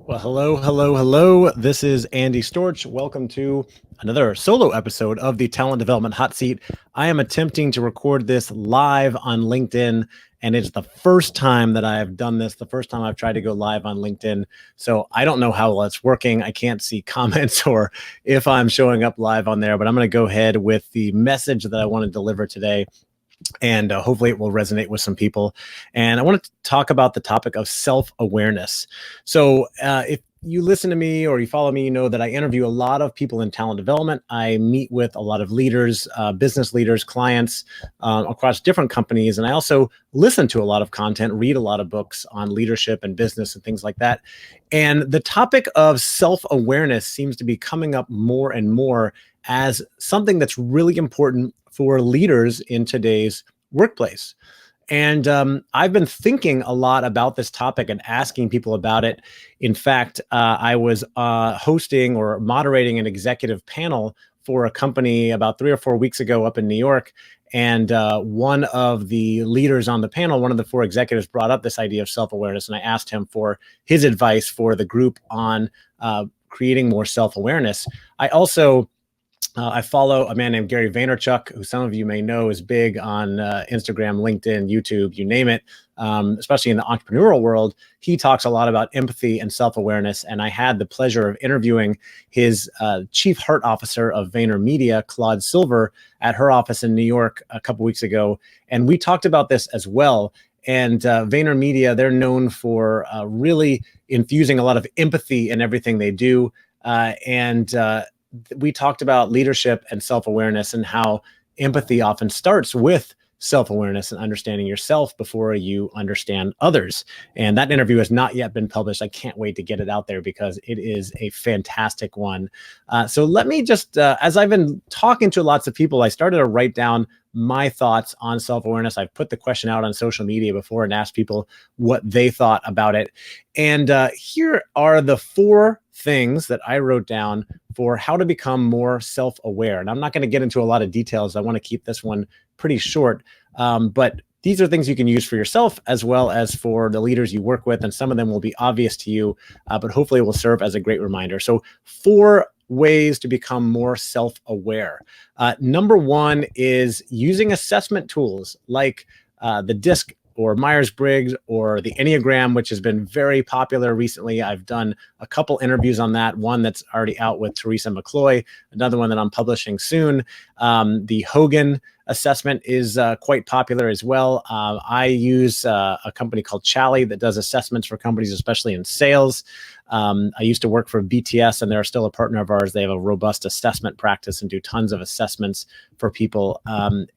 Well, hello, hello, hello. This is Andy Storch. Welcome to another solo episode of the Talent Development Hot Seat. I am attempting to record this live on LinkedIn, and it's the first time that I have done this, the first time I've tried to go live on LinkedIn. So I don't know how well it's working. I can't see comments or if I'm showing up live on there, but I'm going to go ahead with the message that I want to deliver today. And hopefully it will resonate with some people. And I want to talk about the topic of self-awareness. So if you listen to me or you follow me, you know that I interview a lot of people in talent development. I meet with a lot of leaders, business leaders, clients across different companies. And I also listen to a lot of content, read a lot of books on leadership and business and things like that. And the topic of self-awareness seems to be coming up more and more as something that's really important for leaders in today's workplace. And I've been thinking a lot about this topic and asking people about it. In fact, I was hosting or moderating an executive panel for a company about 3 or 4 weeks ago up in New York. And one of the leaders on the panel, one of the 4 executives, brought up this idea of self-awareness. And I asked him for his advice for the group on creating more self-awareness. I follow a man named Gary Vaynerchuk, who some of you may know is big on Instagram, LinkedIn, YouTube, you name it, especially in the entrepreneurial world. He talks a lot about empathy and self-awareness. And I had the pleasure of interviewing his chief heart officer of VaynerMedia, Claude Silver, at her office in New York a couple weeks ago. And we talked about this as well. And VaynerMedia, they're known for really infusing a lot of empathy in everything they do. We talked about leadership and self-awareness and how empathy often starts with self-awareness and understanding yourself before you understand others. And that interview has not yet been published. I can't wait to get it out there because it is a fantastic one. So let me just, as I've been talking to lots of people, I started to write down my thoughts on self-awareness. I've put the question out on social media before and asked people what they thought about it. And here are the 4 things that I wrote down for how to become more self-aware. And I'm not going to get into a lot of details. I want to keep this one pretty short. But these are things you can use for yourself as well as for the leaders you work with. And some of them will be obvious to you, but hopefully will serve as a great reminder. So 4 ways to become more self-aware. Number 1 is using assessment tools like the DISC or Myers-Briggs or the Enneagram, which has been very popular recently. I've done a couple interviews on that, one that's already out with Teresa McCloy, another one that I'm publishing soon. The Hogan assessment is quite popular as well. I use a company called Chally that does assessments for companies, especially in sales. I used to work for BTS, and they're still a partner of ours. They have a robust assessment practice and do tons of assessments for people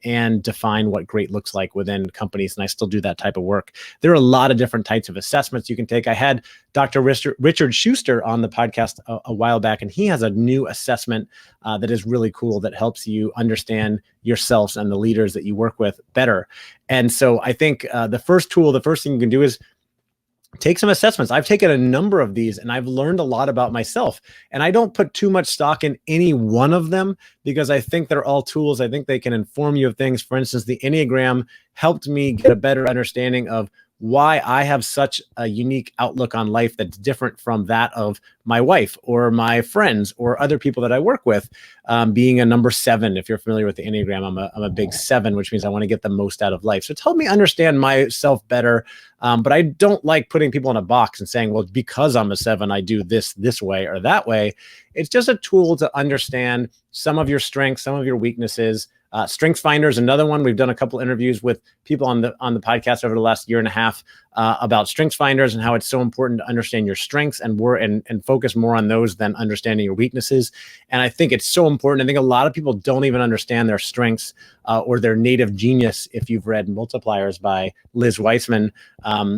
and define what great looks like within companies. And I still do that type of work. There are a lot of different types of assessments you can take. I had Dr. Richard Schuster on the podcast a while back, and he has a new assessment that is really cool that helps you understand yourselves and the leaders that you work with better. And so I think the first thing you can do is take some assessments. I've taken a number of these and I've learned a lot about myself, and I don't put too much stock in any one of them because I think they're all tools. I think they can inform you of things. For instance, the Enneagram helped me get a better understanding of why I have such a unique outlook on life that's different from that of my wife or my friends or other people that I work with. Being a number 7, if you're familiar with the Enneagram, I'm a big 7, which means I want to get the most out of life. So it's helped me understand myself better. But I don't like putting people in a box and saying, well, because I'm a 7, I do this way or that way. It's just a tool to understand some of your strengths, some of your weaknesses. Strengths Finder is another one. We've done a couple interviews with people on the podcast over the last year and a half about Strengths Finders and how it's so important to understand your strengths and focus more on those than understanding your weaknesses. And I think it's so important. I think a lot of people don't even understand their strengths or their native genius. If you've read Multipliers by Liz Weissman,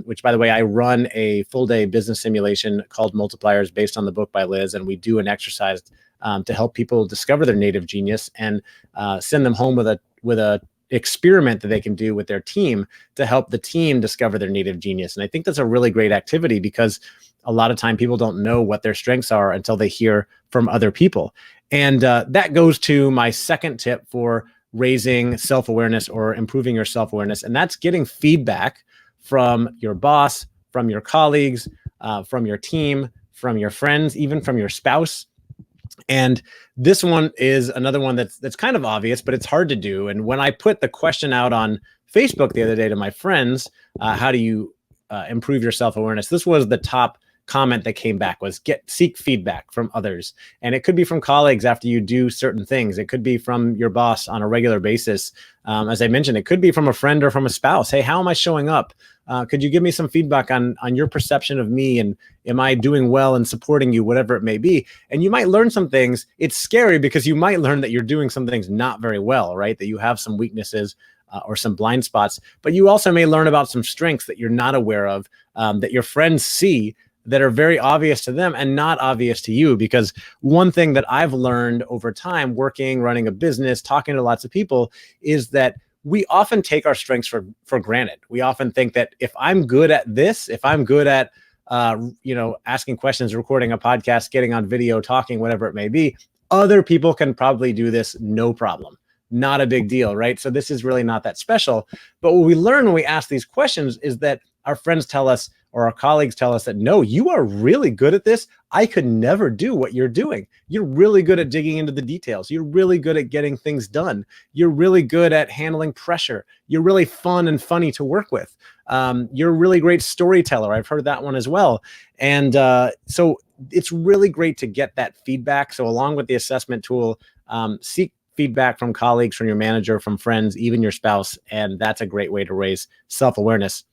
which, by the way, I run a full-day business simulation called Multipliers based on the book by Liz, and we do an exercise to help people discover their native genius and send them home with a experiment that they can do with their team to help the team discover their native genius. And I think that's a really great activity because a lot of time people don't know what their strengths are until they hear from other people. And that goes to my second tip for raising self-awareness or improving your self-awareness. And that's getting feedback from your boss, from your colleagues, from your team, from your friends, even from your spouse. And this one is another one that's kind of obvious, but it's hard to do. And when I put the question out on Facebook the other day to my friends, how do you improve your self-awareness? This was the top comment that came back, was seek feedback from others. And it could be from colleagues after you do certain things. It could be from your boss on a regular basis. As I mentioned, it could be from a friend or from a spouse. Hey, how am I showing up? Could you give me some feedback on your perception of me, and am I doing well and supporting you, whatever it may be? And you might learn some things. It's scary because you might learn that you're doing some things not very well, right? That you have some weaknesses or some blind spots, but you also may learn about some strengths that you're not aware of, that your friends see, that are very obvious to them and not obvious to you. Because one thing that I've learned over time, working, running a business, talking to lots of people, is that we often take our strengths for granted. We often think that if I'm good at this, if I'm good at asking questions, recording a podcast, getting on video, talking, whatever it may be, other people can probably do this no problem. Not a big deal, right? So this is really not that special. But what we learn when we ask these questions is that our friends tell us, or our colleagues tell us, that no, you are really good at this. I could never do what you're doing. You're really good at digging into the details. You're really good at getting things done. You're really good at handling pressure. You're really fun and funny to work with. You're a really great storyteller. I've heard that one as well. And so it's really great to get that feedback. So along with the assessment tool, seek feedback from colleagues, from your manager, from friends, even your spouse. And that's a great way to raise self-awareness.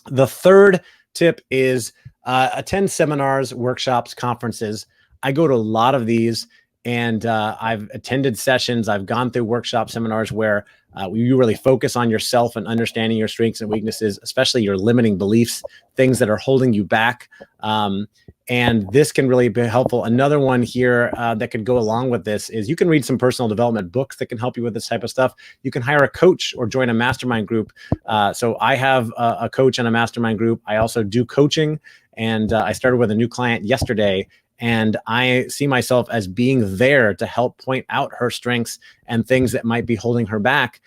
The third tip is attend seminars, workshops, conferences. I go to a lot of these, and I've attended sessions. I've gone through workshop seminars where you really focus on yourself and understanding your strengths and weaknesses, especially your limiting beliefs, things that are holding you back. And this can really be helpful. Another one here that could go along with this is you can read some personal development books that can help you with this type of stuff. You can hire a coach or join a mastermind group. So I have a coach and a mastermind group. I also do coaching, and I started with a new client yesterday. And I see myself as being there to help point out her strengths and things that might be holding her back,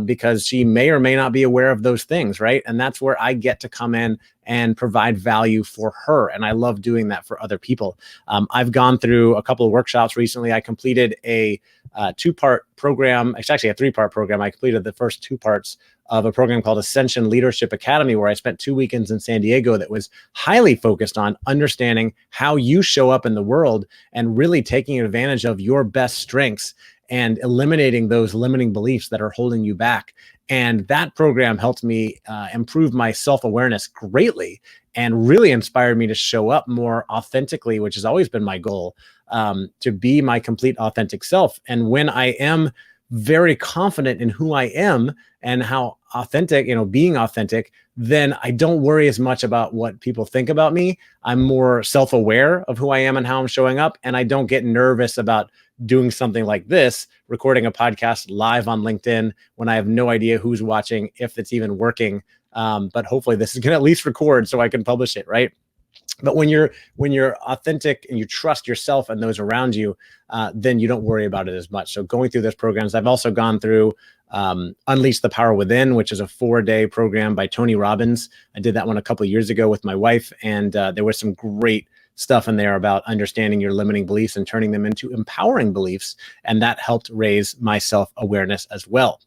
because she may or may not be aware of those things, right? And that's where I get to come in and provide value for her. And I love doing that for other people. I've gone through a couple of workshops recently. I completed a two-part program. It's actually a three-part program. I completed the first two parts of a program called Ascension Leadership Academy, where I spent 2 weekends in San Diego that was highly focused on understanding how you show up in the world and really taking advantage of your best strengths and eliminating those limiting beliefs that are holding you back. And that program helped me improve my self-awareness greatly and really inspired me to show up more authentically, which has always been my goal, to be my complete authentic self. And when I am very confident in who I am and how authentic, being authentic, then I don't worry as much about what people think about me. I'm more self-aware of who I am and how I'm showing up. And I don't get nervous about doing something like this, recording a podcast live on LinkedIn when I have no idea who's watching, if it's even working. But hopefully this is going to at least record so I can publish it, right? But when you're authentic and you trust yourself and those around you, then you don't worry about it as much. So going through those programs, I've also gone through Unleash the Power Within, which is a 4-day program by Tony Robbins. I did that one a couple of years ago with my wife, and there was some great stuff in there about understanding your limiting beliefs and turning them into empowering beliefs. And that helped raise my self-awareness as well.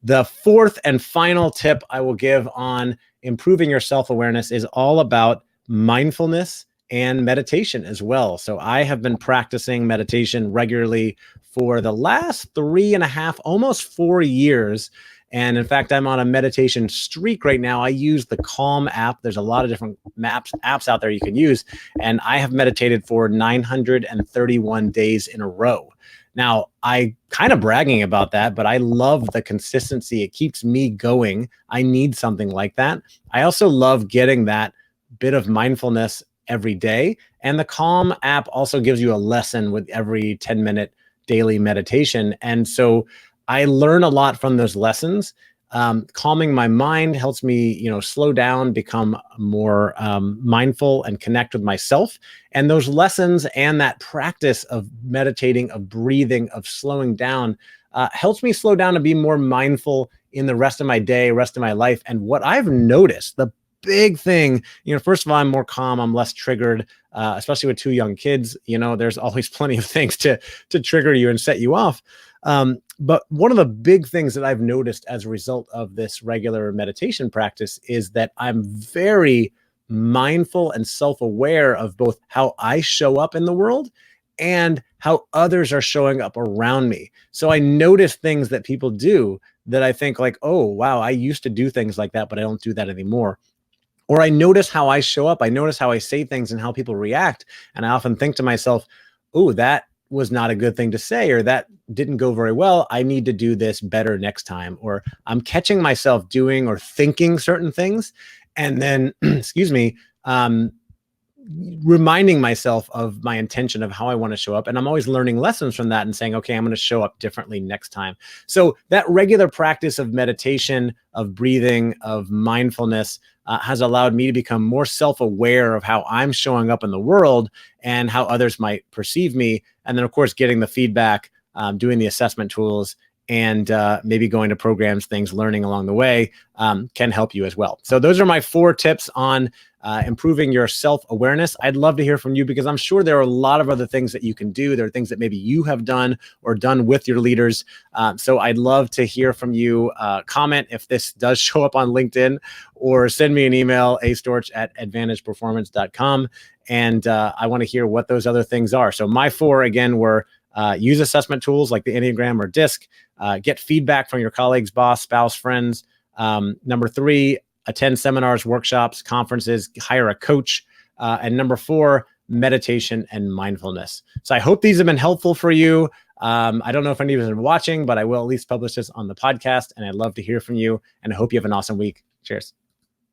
The fourth and final tip I will give on improving your self-awareness is all about mindfulness and meditation as well. So I have been practicing meditation regularly for the last 3.5, almost 4 years. And in fact, I'm on a meditation streak right now. I use the Calm app. There's a lot of different apps out there you can use. And I have meditated for 931 days in a row. Now, I kind of bragging about that, but I love the consistency. It keeps me going. I need something like that. I also love getting that bit of mindfulness every day. And the Calm app also gives you a lesson with every 10-minute daily meditation. And so I learn a lot from those lessons. Calming my mind helps me, slow down, become more mindful and connect with myself. And those lessons and that practice of meditating, of breathing, of slowing down helps me slow down and be more mindful in the rest of my day, rest of my life. And what I've noticed, the big thing. First of all, I'm more calm. I'm less triggered, especially with two young kids. There's always plenty of things to trigger you and set you off. But one of the big things that I've noticed as a result of this regular meditation practice is that I'm very mindful and self-aware of both how I show up in the world and how others are showing up around me. So I notice things that people do that I think like, oh, wow, I used to do things like that, but I don't do that anymore. Or I notice how I show up. I notice how I say things and how people react. And I often think to myself, oh, that was not a good thing to say, or that didn't go very well. I need to do this better next time. Or I'm catching myself doing or thinking certain things. And then, excuse me, reminding myself of my intention of how I want to show up. And I'm always learning lessons from that and saying, okay, I'm going to show up differently next time. So that regular practice of meditation, of breathing, of mindfulness has allowed me to become more self-aware of how I'm showing up in the world and how others might perceive me. And then, of course, getting the feedback, doing the assessment tools, and maybe going to programs, things, learning along the way can help you as well. So those are my 4 tips on improving your self-awareness. I'd love to hear from you because I'm sure there are a lot of other things that you can do. There are things that maybe you have done or done with your leaders. So I'd love to hear from you. Comment if this does show up on LinkedIn, or send me an email, astorch@advantageperformance.com. And I want to hear what those other things are. So my 4, again, were use assessment tools like the Enneagram or DISC, get feedback from your colleagues, boss, spouse, friends. Number 3, attend seminars, workshops, conferences, hire a coach. And number 4, meditation and mindfulness. So I hope these have been helpful for you. I don't know if any of you are watching, but I will at least publish this on the podcast, and I'd love to hear from you, and I hope you have an awesome week. Cheers.